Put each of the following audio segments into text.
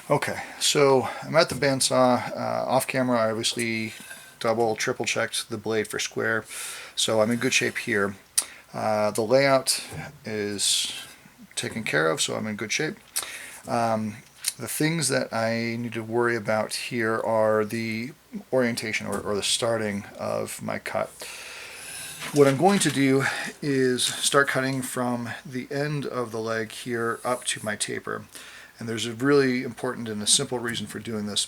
Okay, so I'm at the bandsaw. Off camera, I obviously double, triple checked the blade for square, so I'm in good shape here. The layout is taken care of, so I'm in good shape. The things that I need to worry about here are the orientation or the starting of my cut. What I'm going to do is start cutting from the end of the leg here up to my taper. And there's a really important and a simple reason for doing this.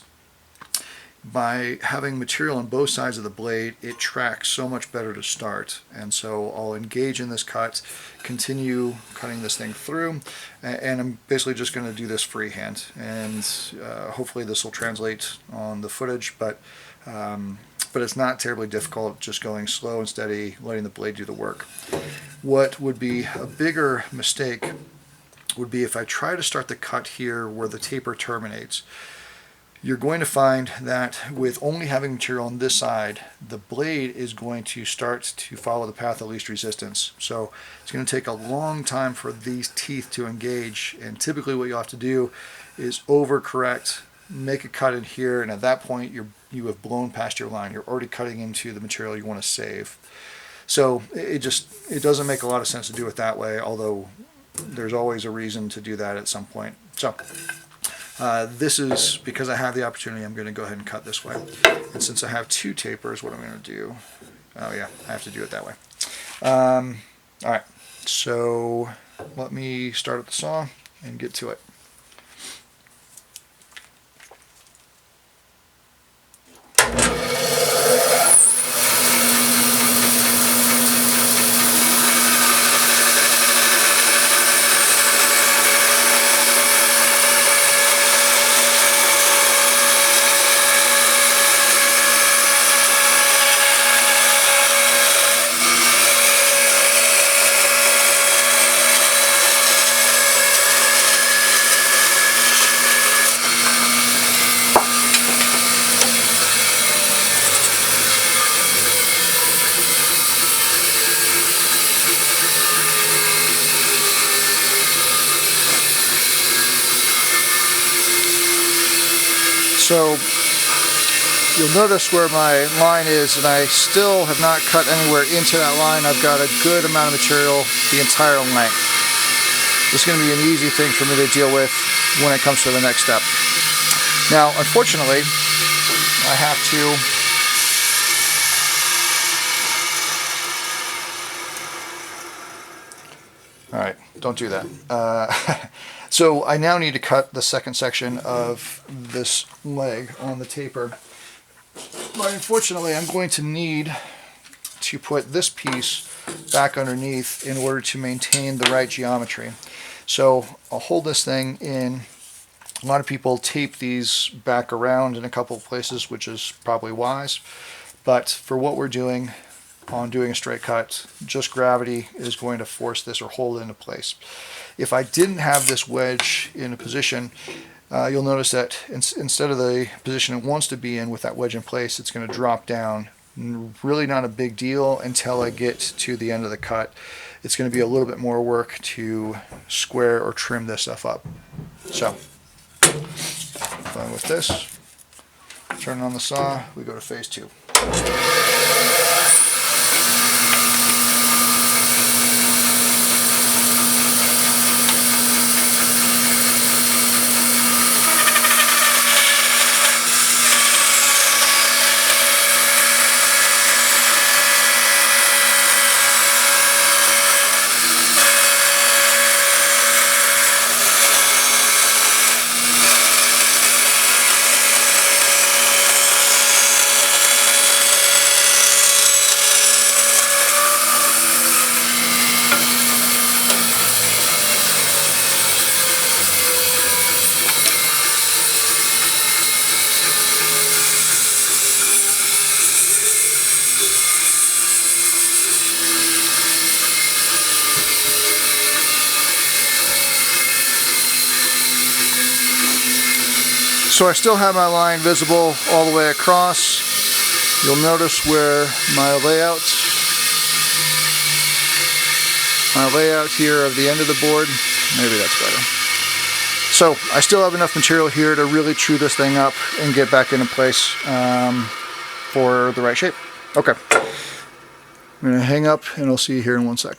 By having material on both sides of the blade, it tracks so much better to start. And so I'll engage in this cut, continue cutting this thing through, and I'm basically just going to do this freehand. And hopefully this will translate on the footage, but it's not terribly difficult, just going slow and steady, letting the blade do the work. What would be a bigger mistake would be if I try to start the cut here where the taper terminates. You're going to find that with only having material on this side, the blade is going to start to follow the path of least resistance. So it's going to take a long time for these teeth to engage, and typically what you'll have to do is overcorrect, make a cut in here, and at that point you have blown past your line. You're already cutting into the material you want to save. So it doesn't make a lot of sense to do it that way, although there's always a reason to do that at some point. So this is because I have the opportunity. I'm going to go ahead and cut this way. And since I have two tapers, what I'm going to do, oh yeah, I have to do it that way. All right, so let me start at the saw and get to it. So you'll notice where my line is, and I still have not cut anywhere into that line. I've got a good amount of material the entire length. This is going to be an easy thing for me to deal with when it comes to the next step. Now, unfortunately, I have to... All right, don't do that. So I now need to cut the second section of this leg on the taper. But unfortunately, I'm going to need to put this piece back underneath in order to maintain the right geometry. So I'll hold this thing in. A lot of people tape these back around in a couple of places, which is probably wise. But for what we're doing on doing a straight cut, just gravity is going to force this or hold it into place. If I didn't have this wedge in a position, you'll notice that instead of the position it wants to be in with that wedge in place, it's going to drop down. Really not a big deal until I get to the end of the cut. It's going to be a little bit more work to square or trim this stuff up. So, done with this. Turn on the saw, we go to phase 2. So I still have my line visible all the way across. You'll notice where my layout here of the end of the board, maybe that's better. So I still have enough material here to really chew this thing up and get back into place for the right shape. Okay, I'm going to hang up and I'll see you here in 1 sec.